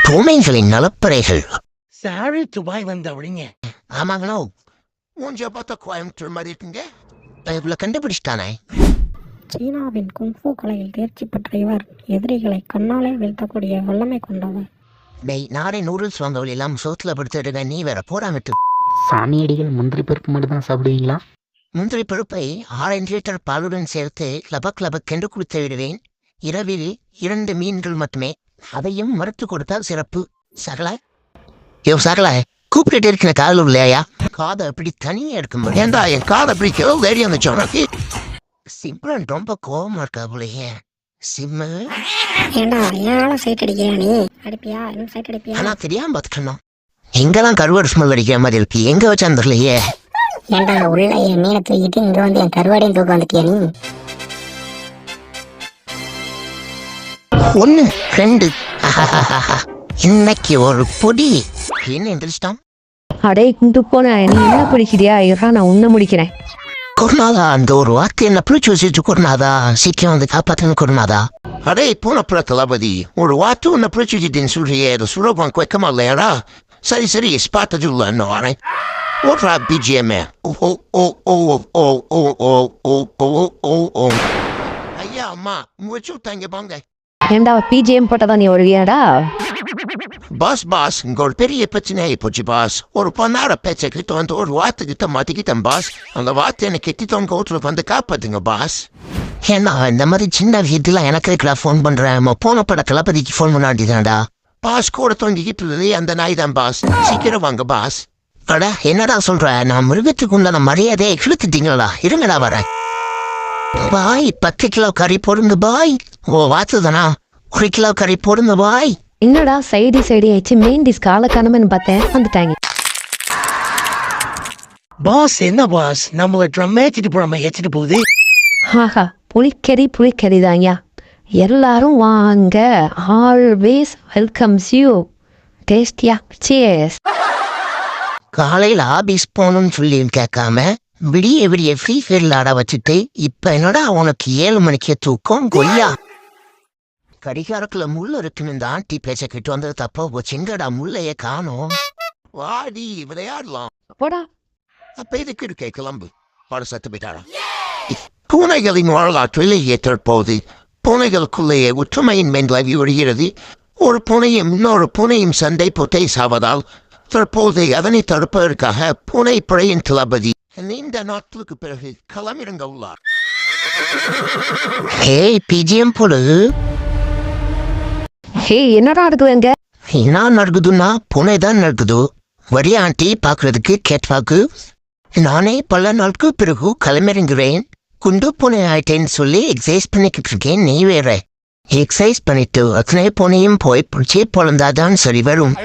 பூனைகளின் நலப்பறைகள். Sorry Dubai வந்தவழிங்க. ஆமாங்களோ, மூஞ்சிய பார்த்தா கோயம்புத்தூர் மாதிரி இருக்குங்க. இவ்வளோ கண்டுபிடிச்சிட்டானே. சீனாவின் குங்ஃபூ கலையில் தேர்ச்சி பெற்ற இவர் எதிரிகளை கண்ணாலே வீழ்த்தக்கூடிய வல்லமை கொண்டவர். நாடே நூடுல்ஸ் வந்தவள் எல்லாம் சோத்துல படுத்துடுங்க, நீ வேற போடாமட்டு. சாமியடிகள் முந்திரி பருப்பு மட்டும் தான் சாப்பிடுவீங்களா? முந்திரி பருப்பை 6 லிட்டர் பாலுடன் சேர்த்து லபக் கென்று குடித்து விடுவேன். இரவில் 2 மீன்கள் மட்டுமே, அதையும் மறுத்து கொடுத்தால் சிறப்பு. சகல சகல கூப்பிட்டு இருக்கிற காதல் இல்லையா? காதை அப்படி தனியாக எடுக்கும் ஏண்டா என் காதை அப்படி தேடி வந்துச்சு உனக்கு. சிம்ரன் ரொம்ப கோபமா இருக்கா போலயே. சிம்மு ஏண்டா ஏன் சைட் அடிக்கியா நீ? அடிப்பியா? இன்னும் சைட் அடிப்பியா? ஆனா தெரியாம பார்த்துக்கணும். எங்கெல்லாம் கருவாடு ஸ்மெல் அடிக்கிற மாதிரி இருக்கு. எங்க வச்சான்னு தெரியலையே. ஏண்டா உள்ள என் மீனை தூக்கிட்டு இங்க வந்து என் கருவாடையும் தூக்க வந்துட்டியா நீ? 1 2 இன்னைக்கு ஒரு பொடி என்ன எந்திரிச்சிட்டான். அடே குண்டு போன நீ என்ன பிடிக்கிறியா? இரா நான் உன்ன முடிக்கிறேன். குருநாதா, அந்த ஒரு வார்த்தை என்ன பிடிச்சி வச்சுட்டு குருநாதா, சீக்கிரம் வந்து காப்பாத்துன்னு குருநாதா. அடே பூனப்புற தளபதி, ஒரு வார்த்தை உன்னை பிடிச்சி வச்சுட்டேன்னு சொல்றியே, அது சுலபம் குவைக்கமா இல்லையாடா? சரி பார்த்தது இல்லை இன்னும் வரேன். ஓட்ரா பிஜிஎம். ஐயா அம்மா வச்சு விட்டாங்க பாங்க. ஏண்டா பிஜிஎம் போட்டதான் நீ வருவியாடா? பாஸ் இங்க ஒரு பெரிய பிரச்சனை ஆயிப்போச்சு பாஸ். ஒரு பொண்ணார பேச்சை கிட்ட வந்து ஒரு வார்த்தைக்கிட்ட மாட்டிக்கிட்டேன் பாஸ். அந்த வார்த்தை எனக்கு கிட்டவங்க ஓட்டுல வந்து காப்பாத்துங்க பாஸ். ஏன்னா இந்த மாதிரி சின்ன வீட்டுலாம் எனக்கு இருக்கிற ஃபோன் பண்றேன். போன பட தளபதிக்கு ஃபோன் பண்ணாண்டிதான்டா. பாஸ் கூட தொங்கிக்கிட்டு அந்த நாய் தான் பாஸ். சீக்கிரம் வாங்க பாஸ். அட என்னடா சொல்ற? நான் மிருகத்துக்கு உண்டான மரியாதையை இழுத்துட்டீங்களா? இருங்கடா வரேன். பாய் 10 கிலோ கறி போடுங்க பாய். ஓ வாத்துதானா? 1 கிலோ கறி போடுங்க பாய். என்னடா சைடு ஆயிடுச்சு. மெயின் டிஷ் காலக்கானமன்னு பார்த்தேன், வந்துட்டாங்க. பாஸ் என்ன பாஸ் நம்மள ட்ரம் ஏற்றிட்டு போடாம ஏற்றிட்டு போகுது. ஆஹா, புளிக்கறி தான்யா. எல்லாரும் வாங்க. Always welcomes you. டேஸ்டியா? சியர்ஸ். காலையில் ஆபீஸ் போகணும்னு சொல்லி கேட்காம விடிய ஃப்ரீ ஃபயர்ல ஆட வச்சுட்டு இப்ப என்னடா உனக்கு 7 மணிக்கே தூக்கம் கொய்யா. கடிகாரத்துல முள்ள இருக்குன்னு இந்த ஆண்டி பேச்ச கிட்டு வந்தது தப்பா போச்சுங்கடா. முள்ளைய காணோம். வாடி விளையாடலாம். போடா. அப்ப இதுக்கு இருக்கே கிளம்பு. பாட சத்து போயிட்டாரா? பூனைகளின் வரலாற்றில் ஏற்றப்போது பூனைகளுக்குள்ளேயே ஒற்றுமையின் மேன்லாவி வருகிறது. ஒரு பூனையும் இன்னொரு பூனையும் சண்டை போட்டே சாவதால் தற்போது அதனை தடுப்பதற்காக பூனை படையின் தளபதி நீண்ட நாட்களுக்கு பிறகு களமிறங்க உள்ளார். பிஜிஎம் போடு. ஹே என்னடா நடக்குதுங்க? என்ன நடக்குதுன்னா பூனை தான் நடக்குது. வரியா ஆண்டி பாக்குறதுக்கு கேட்வாக்கு. நானே பல நாளுக்கு பிறகு களமிறங்குறேன். குண்டு பூனை ஆயிட்டேன்னு சொல்லி எக்ஸசைஸ் பண்ணிக்கிட்டு இருக்கேன். நீ வேற எக்ஸசைஸ் பண்ணிட்டு அத்தனை பூனையும் போய் பிடிச்சி பொழந்தாதான் சரி வரும்.